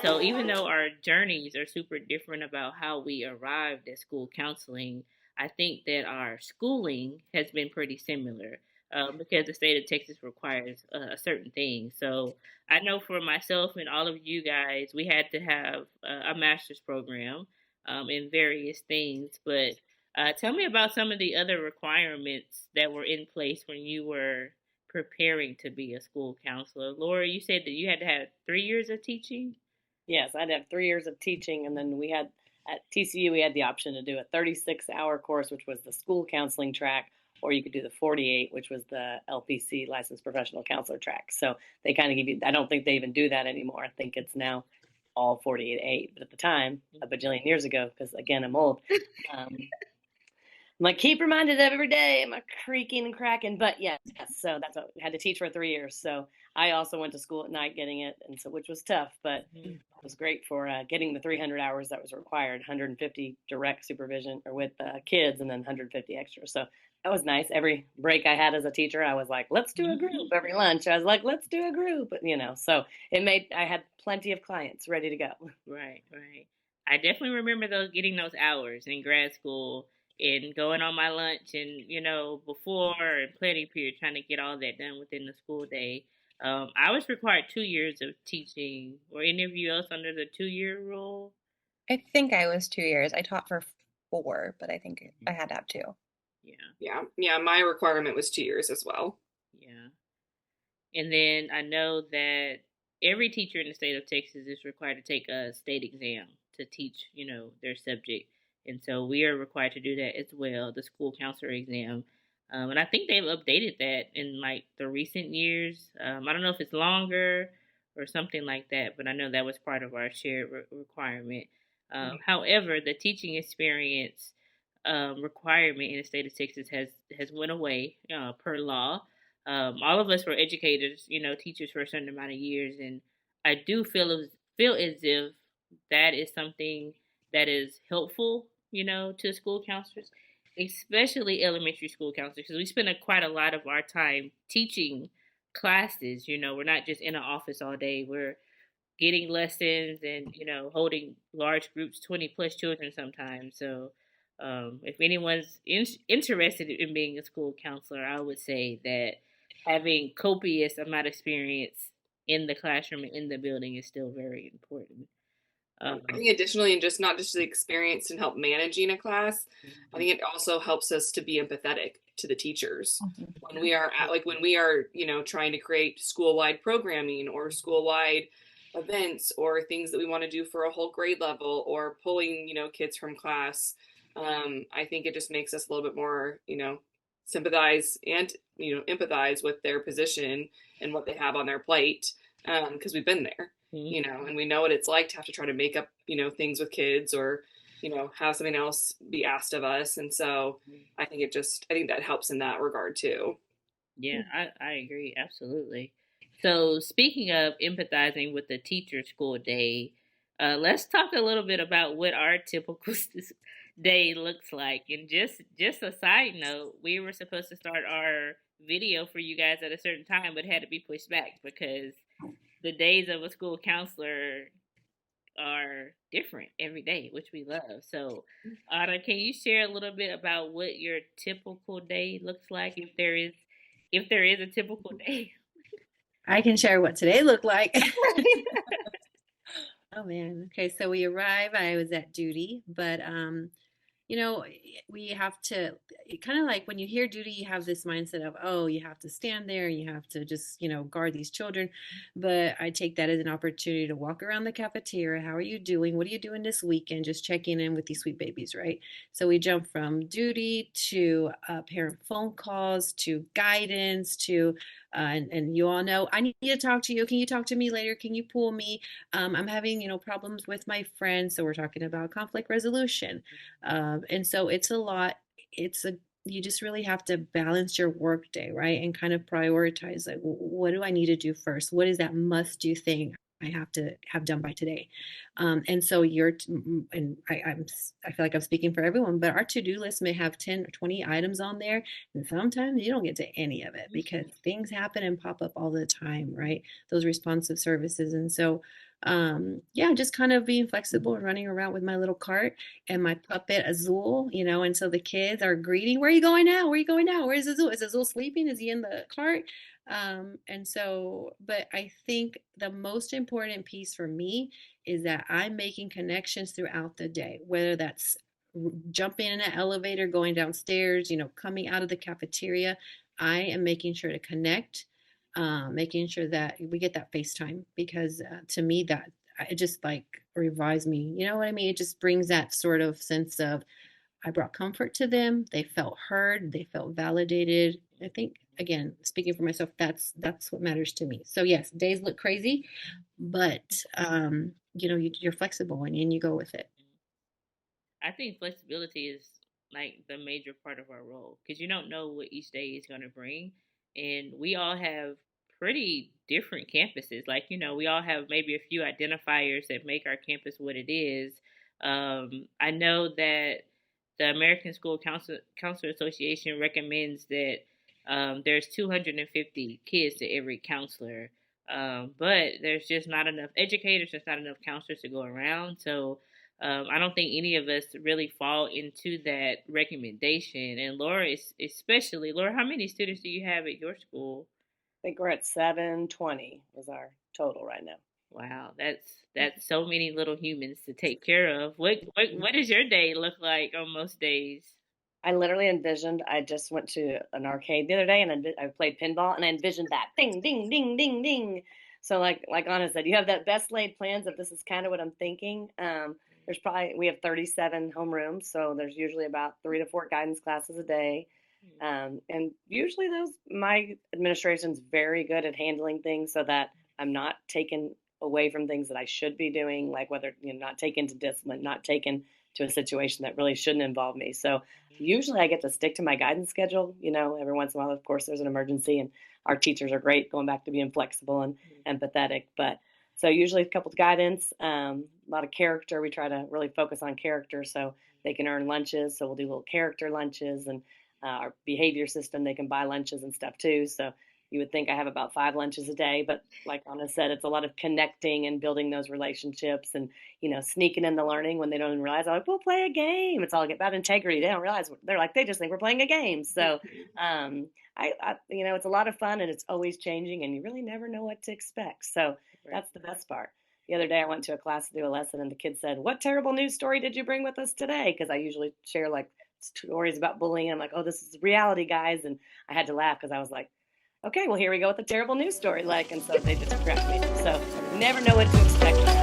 And so, even though our journeys are super different about how we arrived at school counseling, I think that our schooling has been pretty similar because the state of Texas requires a certain thing. So, I know for myself and all of you guys, we had to have a master's program in various things. But tell me about some of the other requirements that were in place when you were preparing to be a school counselor. Laura, you said that you had to have 3 years of teaching. Yes, I'd have 3 years of teaching, and then we had at TCU we had the option to do a 36-hour course, which was the school counseling track, or you could do the 48, which was the LPC licensed professional counselor track. So they kind of give you. I don't think they even do that anymore. I think it's now all 48-8. But at the time, a bajillion years ago, because again I'm old. Um, I'm like, keep reminded of every day. Am I creaking and cracking? But yes, so that's what I had to teach for 3 years. So I also went to school at night getting it, and so which was tough, but Mhm. it was great for getting the 300 hours that was required, 150 direct supervision or with kids, and then 150 extra. So that was nice. Every break I had as a teacher, I was like, let's do a group. Every lunch, I was like, let's do a group. So I had plenty of clients ready to go. Right, right. I definitely remember those getting those hours in grad school and going on my lunch and before and planning period trying to get all that done within the school day. I was required 2 years of teaching. Were any of you else under the 2 year rule? I think I was 2 years. I taught for 4, but I think I had to have 2. Yeah, Yeah, yeah, my requirement was 2 years as well. yeah. And then I know that every teacher in the state of Texas is required to take a state exam to teach, their subject. And so we are required to do that as well, the school counselor exam. And I think they've updated that in like the recent years. I don't know if it's longer or something like that, but I know that was part of our shared requirement. However, the teaching experience requirement in the state of Texas has went away per law. All of us were educators, teachers for a certain amount of years, and I do feel as if that is something that is helpful, to school counselors, especially elementary school counselors, because we spend quite a lot of our time teaching classes. We're not just in an office all day. We're getting lessons and holding large groups, 20 plus children sometimes. So if anyone's interested in being a school counselor, I would say that having copious amount of experience in the classroom and in the building is still very important. I think additionally, and just not just the experience and help managing a class, I think Mhm. it also helps us to be empathetic to the teachers Mhm. when we are, trying to create school-wide programming or school-wide events or things that we want to do for a whole grade level or pulling, kids from class. I think it just makes us a little bit more, sympathize and, empathize with their position and what they have on their plate because we've been there, Mhm. and we know what it's like to have to try to make up, things with kids or, have something else be asked of us. And so I think that helps in that regard too. Yeah, I agree absolutely. So speaking of empathizing with the teacher school day, let's talk a little bit about what our typical day looks like. And just a side note, we were supposed to start our video for you guys at a certain time, but it had to be pushed back because the days of a school counselor are different every day, which we love. So, Anna, can you share a little bit about what your typical day looks like, if there is a typical day? I can share what today looked like. Oh man. Okay, so we arrive. I was at duty, but you know, we have to kind of like when you hear duty, you have this mindset of, oh, you have to stand there, you have to just, guard these children. But I take that as an opportunity to walk around the cafeteria. How are you doing? What are you doing this weekend? Just checking in with these sweet babies, right? So we jump from duty to parent phone calls to guidance to, and you all know, I need to talk to you. Can you talk to me later? Can you pull me? I'm having, problems with my friends. So we're talking about conflict resolution. And so it's a lot. You just really have to balance your work day, right? And kind of prioritize like, what do I need to do first? What is that must do thing? I have to have done by today. And so and I feel like I'm speaking for everyone, but our to-do list may have 10 or 20 items on there. And sometimes you don't get to any of it because things happen and pop up all the time, right? Those responsive services. And so, yeah, just kind of being flexible and running around with my little cart and my puppet Azul, and so the kids are greeting, where are you going now? Where are you going now? Where's Azul? Is Azul sleeping? Is he in the cart? And so, but I think the most important piece for me is that I'm making connections throughout the day, whether that's jumping in an elevator, going downstairs, coming out of the cafeteria. I am making sure to connect, making sure that we get that FaceTime because to me, that it just like revives me. You know what I mean? It just brings that sort of sense of I brought comfort to them. They felt heard. They felt validated. I think, again, speaking for myself, that's what matters to me. So yes, days look crazy, but you're flexible and you go with it. I think flexibility is like the major part of our role because you don't know what each day is going to bring. And we all have pretty different campuses. Like, we all have maybe a few identifiers that make our campus what it is. I know that the American School Counselor Association recommends that there's 250 kids to every counselor. But there's just not enough educators, there's not enough counselors to go around. So I don't think any of us really fall into that recommendation. And Laura is especially. Laura, how many students do you have at your school? I think we're at 720 is our total right now. Wow, that's so many little humans to take care of. What does your day look like on most days? I literally envisioned. I just went to an arcade the other day, and I played pinball, and I envisioned that ding, ding, ding, ding, ding. So, like Anna said, you have that best laid plans of this is kind of what I'm thinking. We have 37 homerooms, so there's usually about 3 to 4 guidance classes a day. And usually my administration's very good at handling things so that I'm not taken away from things that I should be doing, like whether, not taken to discipline, not taken to a situation that really shouldn't involve me. So usually I get to stick to my guidance schedule. Every once in a while, of course, there's an emergency, and our teachers are great going back to being flexible and empathetic. But so usually a couple of guidance, a lot of character. We try to really focus on character so they can earn lunches. So we'll do little character lunches, and our behavior system, they can buy lunches and stuff too. So you would think I have about 5 lunches a day, but like Anna said, it's a lot of connecting and building those relationships and, sneaking in the learning when they don't even realize, like, we'll play a game. It's all about integrity. They don't realize, they just think we're playing a game. So, it's a lot of fun, and it's always changing, and you really never know what to expect. So that's the best part. The other day I went to a class to do a lesson, and the kid said, what terrible news story did you bring with us today? Because I usually share like stories about bullying. I'm like, oh, this is reality, guys. And I had to laugh because I was like, okay, well, here we go with a terrible news story. And so they just cracked me. So you never know what to expect.